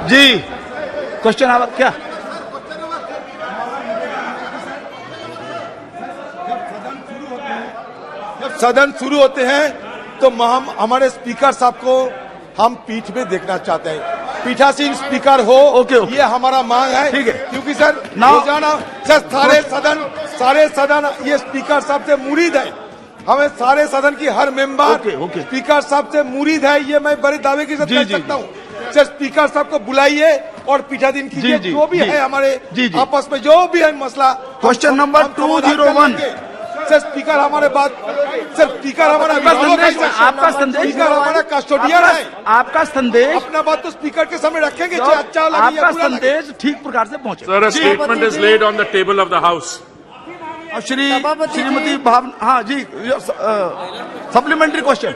Ji question our क्या? जब सदन शुरू होते हैं तो हम हमारे स्पीकर साहब को हम पीठ में देखना चाहते हैं। पीठासीन स्पीकर हो, ओके। ये हमारा मांग है। ठीक है। क्योंकि सर Now- रोजाना सर सारे सदन ये स्पीकर साहब से मुरीद है। हमें सारे सदन की हर मेंबर ओके। स्पीकर साहब से मुरीद है, ये मैं बड़े दावे के साथ जी, कह जी, सकता हूँ। सर स्पीकर साहब को बुलाइए और पीठासीन कीजिए, जी, जो भी जी, है हमारे जी, जी। आपस में जो भी है मसला। Question number 201। सर स्पीकर हमारे बात, सर स्पीकर हमारा आपका संदेश स्पीकर हमारा कस्टोडियन है। आपका संदेश, अपना बात तो स्पीकर के सामने रखेंगे, चाहे अच्छा लगे या आपका बुरा लगे। संदेश ठीक प्रकार से पहुंचे। Sir, a statement is laid on the table of the House. और सभापति जी। श्रीमती भावना, हाँ जी, सप्लीमेंट्री क्वेश्चन।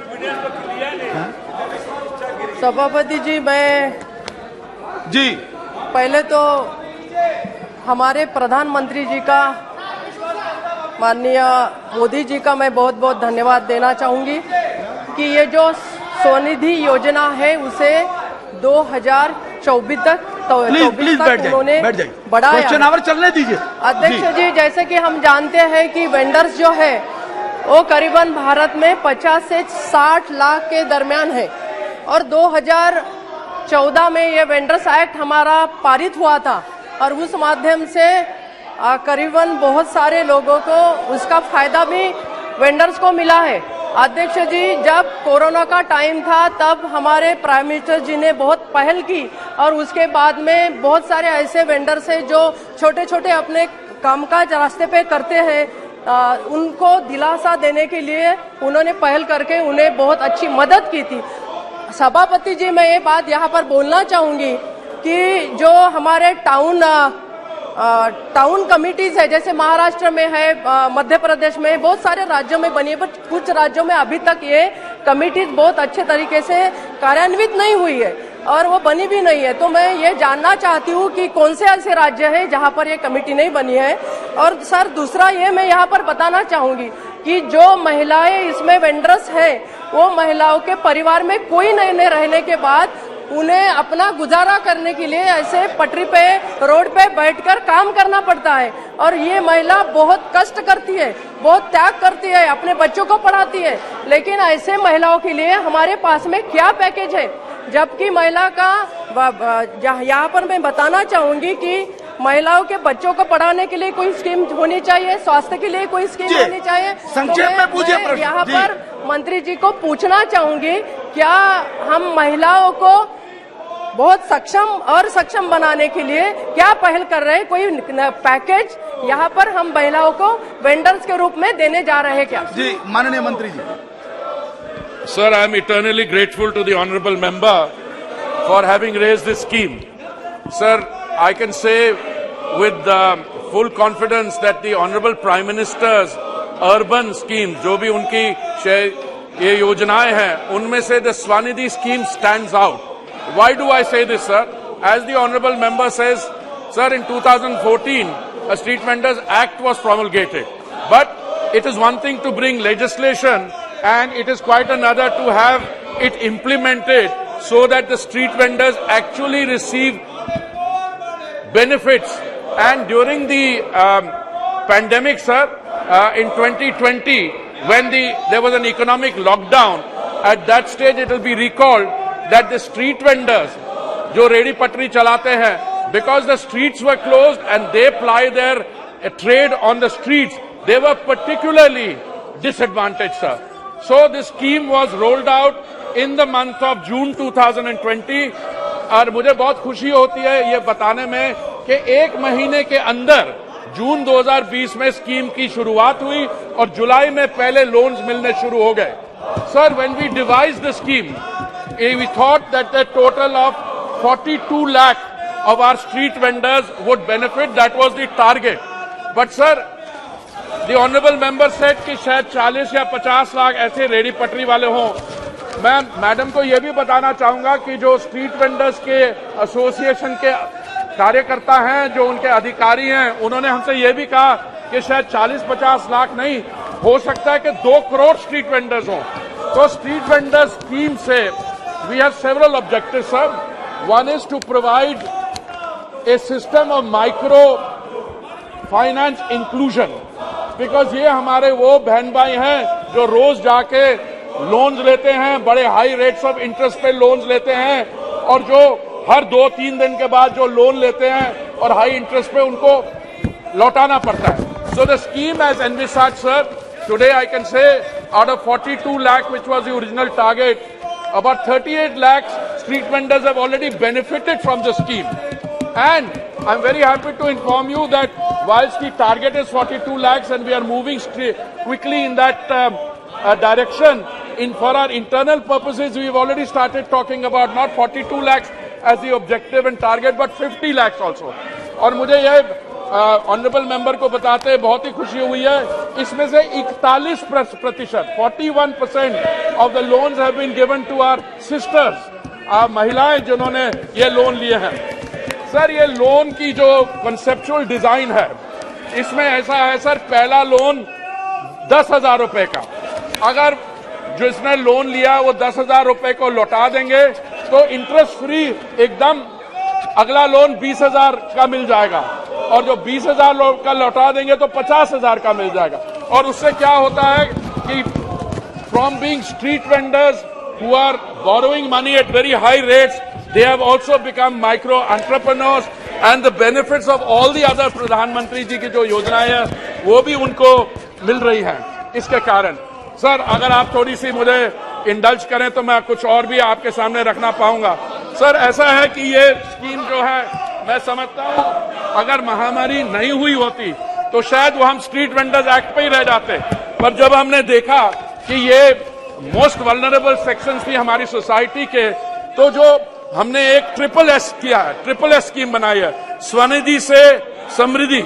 सभापति जी, मैं जी पहले तो हमारे प्रधानमंत्री जी का, माननीय मोदी जी का मैं बहुत बहुत धन्यवाद देना चाहूंगी कि ये जो स्वनिधि योजना है उसे 2024 तक प्लीज उन्होंने बैठ जाइए। बढ़ाया। क्वेश्चन आवर चलने दीजिए। अध्यक्ष जी, जैसे कि हम जानते हैं कि वेंडर्स जो है वो करीबन भारत में 50 से 60 लाख के दरमियान है और 2014 में ये वेंडर्स एक्ट हमारा पारित हुआ था और उस माध्यम से करीबन बहुत सारे लोगों को उसका फायदा भी वेंडर्स को मिला है। अध्यक्ष जी, जब कोरोना का टाइम था तब हमारे प्राइम मिनिस्टर जी ने बहुत पहल की और उसके बाद में बहुत सारे ऐसे वेंडर्स हैं जो छोटे छोटे अपने कामकाज रास्ते पे करते हैं, उनको दिलासा देने के लिए उन्होंने पहल करके उन्हें बहुत अच्छी मदद की थी। सभापति जी, मैं ये बात यहाँ पर बोलना चाहूंगी कि जो हमारे टाउन कमिटीज है, जैसे महाराष्ट्र में है, मध्य प्रदेश में, बहुत सारे राज्यों में बनी है, पर कुछ राज्यों में अभी तक ये कमिटीज बहुत अच्छे तरीके से कार्यान्वित नहीं हुई है और वो बनी भी नहीं है। तो मैं ये जानना चाहती हूँ कि कौन से ऐसे राज्य हैं जहाँ पर ये कमेटी नहीं बनी है। और सर दूसरा ये मैं यहाँ पर बताना चाहूंगी कि जो महिलाएं इसमें वेंडर्स है, वो महिलाओं के परिवार में कोई नहीं रहने के बाद उन्हें अपना गुजारा करने के लिए ऐसे पटरी पे, रोड पे बैठकर काम करना पड़ता है और ये महिला बहुत कष्ट करती है, बहुत त्याग करती है, अपने बच्चों को पढ़ाती है। लेकिन ऐसे महिलाओं के लिए हमारे पास में क्या पैकेज है? जबकि महिला का यहाँ पर मैं बताना चाहूंगी कि महिलाओं के बच्चों को पढ़ाने के लिए कोई स्कीम होनी चाहिए, स्वास्थ्य के लिए कोई स्कीम होनी चाहिए। संक्षेप में पूछिए प्रश्न। यहाँ पर मंत्री जी को पूछना चाहूंगी, क्या हम महिलाओं को बहुत सक्षम बनाने के लिए क्या पहल कर रहे हैं? कोई पैकेज यहाँ पर हम महिलाओं को वेंडर्स के रूप में देने जा रहे हैं क्या? जी माननीय मंत्री जी। Sir, I am eternally grateful to the honourable member for having raised this scheme. Sir, I can say with full confidence that the honourable Prime Minister's urban scheme, जो भी उनकी ये योजनाएं हैं, उनमें से the Swanidhi scheme stands out. Why do I say this, sir? As the honourable member says, sir, in 2014, a Street Vendors Act was promulgated. But it is one thing to bring legislation and it is quite another to have it implemented so that the street vendors actually receive benefits. And during the pandemic, sir, in 2020, when there was an economic lockdown, at that stage it will be recalled that the street vendors, जो ready पटरी चलाते हैं, because the streets were closed and they ply their trade on the streets, they were particularly disadvantaged, sir. So this scheme was rolled out in the month of June 2020 और मुझे बहुत खुशी होती है ये बताने में कि एक महीने के अंदर जून 2020 में स्कीम की शुरुआत हुई और जुलाई में पहले लोन्स मिलने शुरू हो गए। Sir, when we devised the scheme, we thought that the total of 42 lakh of our street vendors would benefit. That was the target. But sir, the honourable member said कि शायद 40 या 50 लाख ऐसे रेडी पटरी वाले हों। मैं मैडम को यह भी बताना चाहूंगा कि जो स्ट्रीट वेंडर्स के एसोसिएशन के कार्यकर्ता हैं, जो उनके अधिकारी हैं, उन्होंने हमसे यह भी कहा कि शायद 40-50 लाख नहीं, हो सकता है कि 2 करोड़ स्ट्रीट वेंडर्स हों। तो स्ट्रीट वेंडर्स स्कीम से we have several objectives, sir. One is to provide a system of micro finance inclusion, because ये हमारे वो बहन भाई हैं जो रोज जाके लोन्स लेते हैं, बड़े हाई रेट्स ऑफ इंटरेस्ट पे लोन्स लेते हैं, और जो हर 2-3 दिन के बाद जो लोन लेते हैं और हाई इंटरेस्ट पे उनको लौटाना पड़ता है. So the scheme as envisaged, sir, today I can say out of 42 lakh which was the original target, about 38 lakhs street vendors have already benefited from the scheme. And I'm very happy to inform you that whilst the target is 42 lakhs and we are moving quickly in that direction, for our internal purposes, we've already started talking about not 42 lakhs as the objective and target, but 50 lakhs also. और मुझे ये honourable member को बताते हैं बहुत ही खुशी हुई है, इसमें से 41%, 41% of the loans have been given to our sisters, महिलाएं जिन्होंने ये लोन लिए हैं. सर, ये लोन की जो कंसेप्चुअल डिजाइन है, इसमें ऐसा है सर, पहला लोन 10,000 रुपए का, अगर जिसने लोन लिया वो 10,000 रुपए को लौटा देंगे तो इंटरेस्ट फ्री एकदम अगला लोन 20,000 का मिल जाएगा, और जो 20,000 का लौटा देंगे तो 50,000 का मिल जाएगा. और उससे क्या होता है कि from being street vendors who are borrowing money at very high rates, they have also become micro entrepreneurs, and the benefits of all the other प्रधानमंत्री जी की जो योजनाएं हैं वो भी उनको मिल रही हैं. इसके कारण सर, अगर आप थोड़ी सी मुझे इंडल्ज करें तो मैं कुछ और भी आपके सामने रखना पाऊंगा. सर, ऐसा है कि ये स्कीम जो है, मैं समझता हूं अगर महामारी नहीं हुई होती तो शायद वो हम स्ट्रीट वेंडर्स एक्ट पे ही रह जाते, पर जब हमने देखा कि ये मोस्ट वल्नरेबल सेक्शंस थी हमारी सोसाइटी के, तो जो हमने एक ट्रिपल एस किया है, ट्रिपल एस स्कीम बनाई है, स्वनिधि से समृद्धि,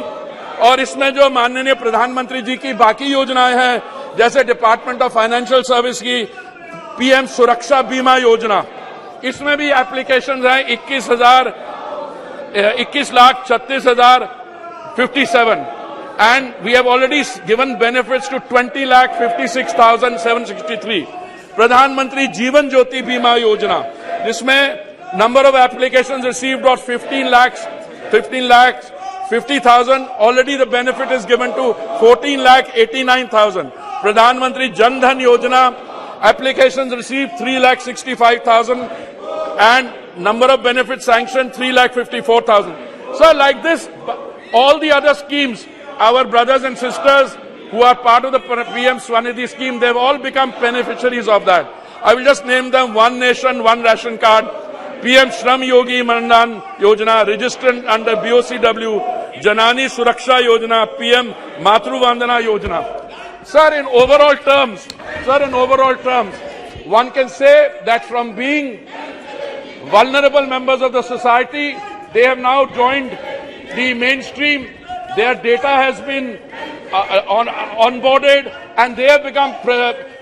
और इसमें जो माननीय प्रधानमंत्री जी की बाकी योजनाएं हैं, जैसे डिपार्टमेंट ऑफ फाइनेंशियल सर्विस की पीएम सुरक्षा बीमा योजना, इसमें भी एप्लीकेशन है 21,36,057, and we have already given benefits to 20,56,763. प्रधानमंत्री जीवन ज्योति बीमा योजना, जिसमें number of applications received was 15 lakhs 50,000. Already the benefit is given to 14,89,000. Pradhan Mantri Jan Dhan Yojana, applications received 3,65,000, and number of benefits sanctioned 3,54,000. So like this, all the other schemes, our brothers and sisters who are part of the PM Swanidhi scheme, they've all become beneficiaries of that. I will just name them: One Nation, One Ration Card, PM Shram Yogi Mandan Yojana, registered under BOCW, Janani Suraksha Yojana, PM Matru Vandana Yojana. Sir, in overall terms, one can say that from being vulnerable members of the society, they have now joined the mainstream. Their data has been onboarded, and they have become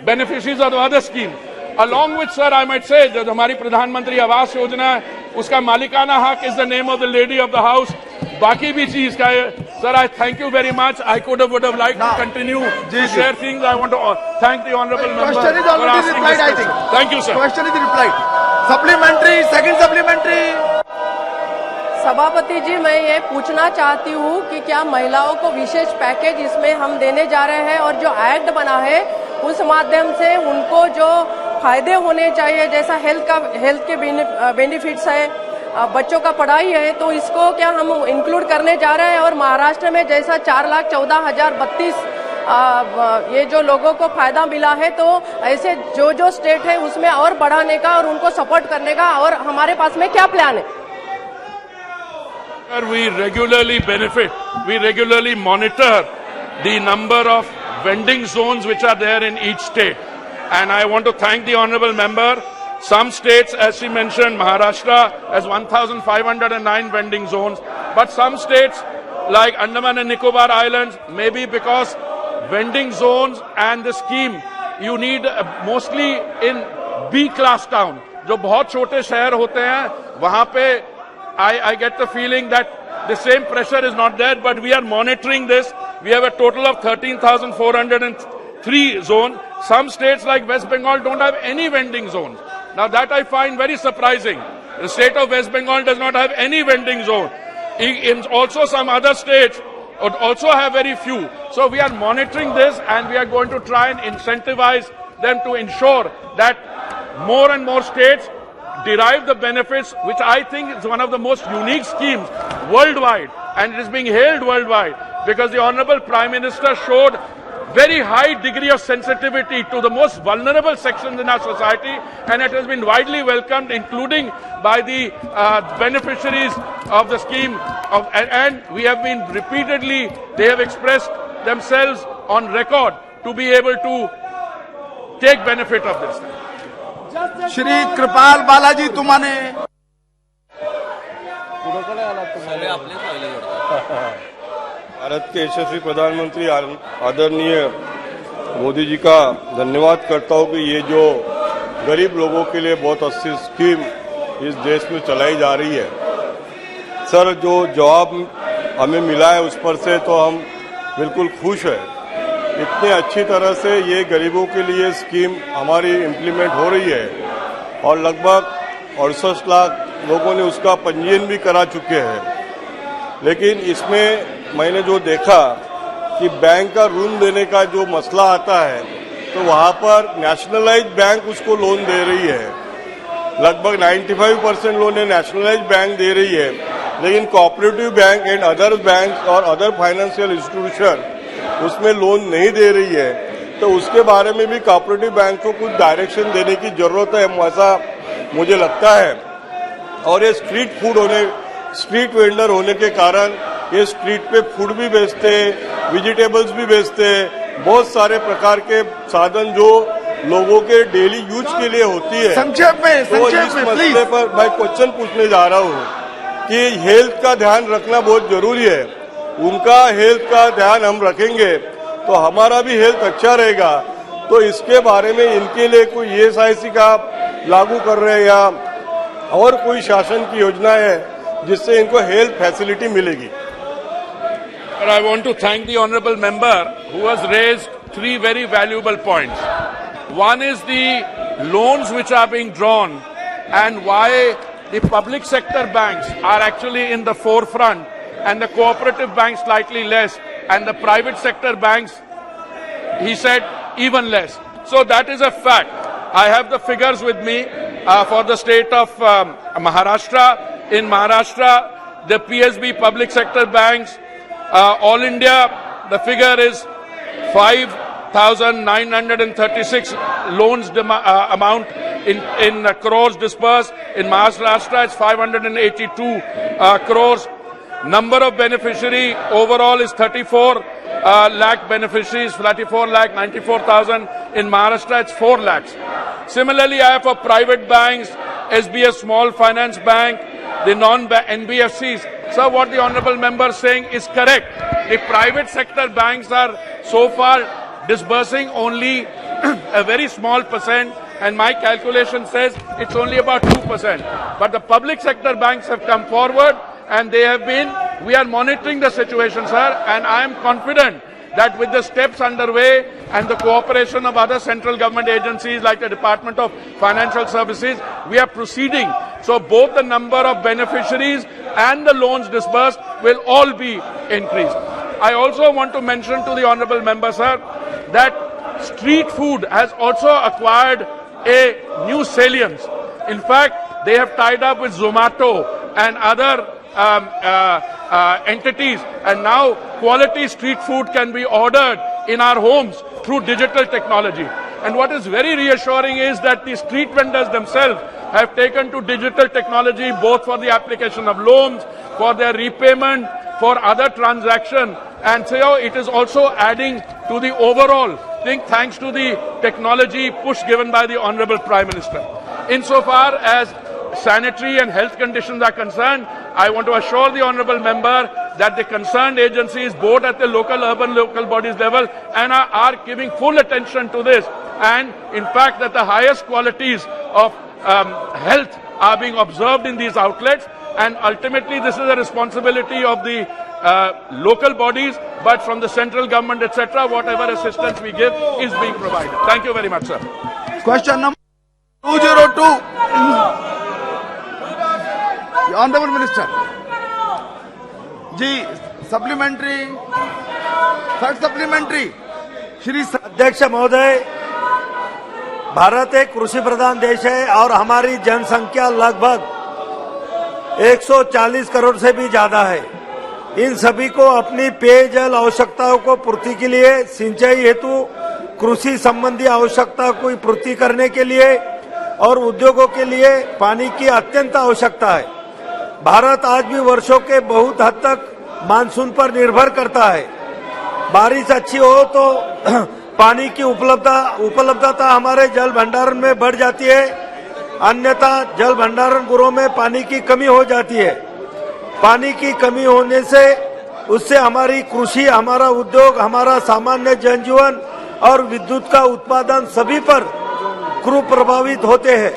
beneficiaries of the other scheme. Along with, sir, I might say, जो हमारी प्रधानमंत्री आवास योजना है, उसका मालिकाना हक is the name of the lady of the house. बाकी भी चीज का है. Sir, I thank you very much. I would have liked to continue to share things. I want to thank the honourable member Question is for already asking replied, this I think. question. Thank you, sir. Question is replied. Supplementary, second supplementary. सभापति जी, मैं ये पूछना चाहती हूँ कि क्या महिलाओं को विशेष पैकेज इसमें हम देने जा रहे हैं, और जो एक्ट बना है उस माध्यम से उनको जो फायदे होने चाहिए, जैसा हेल्थ के बेनिफिट्स है, बच्चों का पढ़ाई है, तो इसको क्या हम इंक्लूड करने जा रहे हैं? और महाराष्ट्र में जैसा 4,14,032 ये जो लोगों को फायदा मिला है, तो ऐसे जो स्टेट है उसमें और बढ़ाने का और उनको सपोर्ट करने का, और हमारे पास में क्या प्लान है? We regularly benefit, we regularly monitor the number of vending zones which are there in each state. And I want to thank the honourable member. Some states, as she mentioned, Maharashtra has 1,509 vending zones. But some states like Andaman and Nicobar Islands, maybe because vending zones and the scheme, you need mostly in B-class town. जो बहुत छोटे शहर होते हैं, वहाँ पे I get the feeling that the same pressure is not there, but we are monitoring this. We have a total of 13,403 zones. Some states like West Bengal don't have any vending zones. Now that I find very surprising. The state of West Bengal does not have any vending zone. In also some other states would also have very few. So we are monitoring this, and we are going to try and incentivize them to ensure that more and more states derive the benefits, which I think is one of the most unique schemes worldwide, and it is being hailed worldwide because the Honorable Prime Minister showed very high degree of sensitivity to the most vulnerable sections in our society, and it has been widely welcomed, including by the beneficiaries of the scheme. And we have been repeatedly, they have expressed themselves on record to be able to take benefit of this. Shri कृपाल बालाजी तुमाने भारत के यशस्वी प्रधानमंत्री आदरणीय मोदी जी का धन्यवाद करता हूं कि ये जो गरीब लोगों के लिए बहुत अच्छी स्कीम इस देश में चलाई जा रही है। सर, जो जवाब हमें मिला है उस पर से तो हम बिल्कुल खुश हैं। इतने अच्छी तरह से ये गरीबों के लिए स्कीम हमारी इम्प्लीमेंट हो रही है और लगभग 68 लाख लोगों ने उसका पंजीयन भी करा चुके हैं। लेकिन इसमें मैंने जो देखा कि बैंक का ऋण देने का जो मसला आता है तो वहां पर नेशनलाइज्ड बैंक उसको लोन दे रही है। लगभग 95% लोन नेशनलाइज्ड बैंक दे रही है, लेकिन cooperative bank and other bank और अदर फाइनेंशियल इंस्टीट्यूशन उसमें लोन नहीं दे रही है। तो उसके बारे में भी कोऑपरेटिव बैंक को कुछ डायरेक्शन देने की जरूरत है, ऐसा मुझे लगता है। और ये स्ट्रीट वेंडर होने के कारण ये स्ट्रीट पे फूड भी बेचते हैं, वेजिटेबल्स भी बेचते हैं, बहुत सारे प्रकार के साधन जो लोगों के डेली यूज के लिए होती है। संक्षेप में तो इस मसले पर मैं क्वेश्चन पूछने जा रहा हूँ कि हेल्थ का ध्यान रखना बहुत जरूरी है। उनका हेल्थ का ध्यान हम रखेंगे तो हमारा भी हेल्थ अच्छा रहेगा। तो इसके बारे में इनके लिए कोई ESIC का लागू कर रहे हैं या और कोई शासन की योजना है जिससे इनको हेल्थ फैसिलिटी मिलेगी? I want to thank the honourable member who has raised three very valuable points. One is the loans which are being drawn and why the public sector banks are actually in the forefront and the cooperative banks slightly less and the private sector banks, he said, even less. So that is a fact. I have the figures with me for the state of Maharashtra. In Maharashtra, the PSB public sector banks, all India, the figure is 5,936 loans amount in crores dispersed. In Maharashtra, it's 582 crores. Number of beneficiary overall is 34 lakh beneficiaries, 34 lakh 94,000. In Maharashtra, it's 4 lakhs. Similarly, I have for private banks, SBS Small Finance Bank, the non-NBFCs. So what the honourable member is saying is correct. The private sector banks are so far disbursing only a very small percent, and my calculation says it's only about 2%. But the public sector banks have come forward and they have been, we are monitoring the situation, sir, and I am confident that with the steps underway and the cooperation of other central government agencies like the Department of Financial Services, we are proceeding. So both the number of beneficiaries and the loans disbursed will all be increased. I also want to mention to the honourable member, sir, that street food has also acquired a new salience. In fact, they have tied up with Zomato and other entities, and now quality street food can be ordered in our homes through digital technology. And what is very reassuring is that the street vendors themselves have taken to digital technology both for the application of loans, for their repayment, for other transactions, and so it is also adding to the overall thing thanks to the technology push given by the Honourable Prime Minister. Insofar as sanitary and health conditions are concerned, I want to assure the honourable member that the concerned agencies, both at the local, urban, local bodies level, and are giving full attention to this. And in fact, that the highest qualities of health are being observed in these outlets. And ultimately, this is a responsibility of the local bodies, but from the central government, etc., whatever assistance we give is being provided. Thank you very much, sir. Question number 202. Honourable minister ji, supplementary, third supplementary Shri अध्यक्ष महोदय, भारत एक कृषि प्रधान देश है और हमारी जनसंख्या लगभग 140 करोड़ से भी ज्यादा है। इन सभी को अपनी पेयजल आवश्यकताओं को पूर्ति के लिए, सिंचाई हेतु कृषि संबंधी आवश्यकता को पूर्ति करने के लिए और उद्योगों के लिए पानी की अत्यंत आवश्यकता है। भारत आज भी वर्षों के बहुत हद तक मानसून पर निर्भर करता है। बारिश अच्छी हो तो पानी की उपलब्धता हमारे जल भंडारण में बढ़ जाती है, अन्यथा जल भंडारण गृहों में पानी की कमी हो जाती है। पानी की कमी होने से उससे हमारी कृषि, हमारा उद्योग, हमारा सामान्य जनजीवन और विद्युत का उत्पादन सभी पर प्रभावित होते हैं।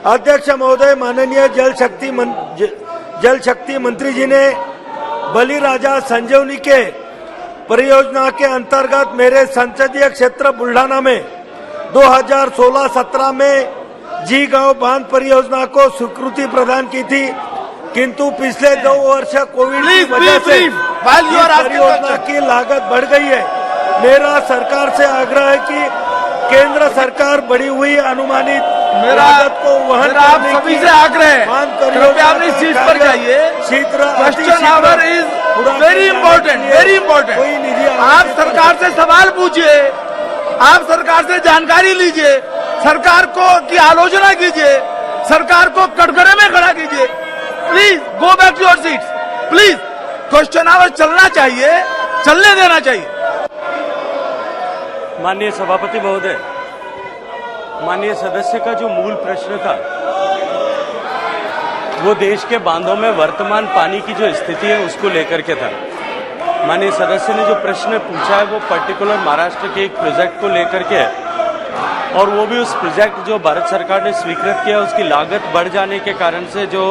अध्यक्ष महोदय, माननीय जल शक्ति मंत्री जी ने बलिराजा संजीवनी के परियोजना के अंतर्गत मेरे संसदीय क्षेत्र बुल्ढाना में 2016-17 में जी गांव बांध परियोजना को स्वीकृति प्रदान की थी, किंतु पिछले 2 वर्ष कोविड की वजह से परियोजना की लागत बढ़ गई है। मेरा सरकार से आग्रह है कि केंद्र सरकार बढ़ी हुई अनुमानित लागत को वहन करने सभी से आग्रह है, कृपया अपनी सीट पर जाइए। Question our is very important, very important. आप सरकार से सवाल पूछिए, आप सरकार से जानकारी लीजिए, सरकार को की आलोचना कीजिए, सरकार को कटघरे में खड़ा कीजिए। Please go back to your seats, please. Question hour चलना चाहिए, चलने देना चाहिए। माननीय सभापति महोदय, माननीय सदस्य का जो मूल प्रश्न था वो देश के बांधों में वर्तमान पानी की जो स्थिति है उसको लेकर के था। माननीय सदस्य ने जो प्रश्न पूछा है वो पर्टिकुलर महाराष्ट्र के एक प्रोजेक्ट को लेकर के है, और वो भी उस प्रोजेक्ट जो भारत सरकार ने स्वीकृत किया उसकी लागत बढ़ जाने के कारण से जो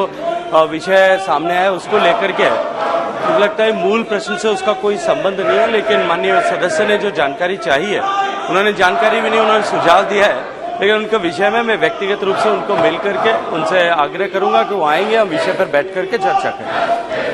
विषय सामने आया उसको लेकर के है। मुझे लगता है मूल प्रश्न से उसका कोई संबंध नहीं है, लेकिन माननीय सदस्य ने जो जानकारी चाहिए उन्होंने जानकारी भी नहीं, उन्होंने सुझाव दिया है, लेकिन उनके विषय में मैं व्यक्तिगत रूप से उनको मिल करके उनसे आग्रह करूंगा कि वो आएंगे, हम विषय पर बैठ करके चर्चा करें।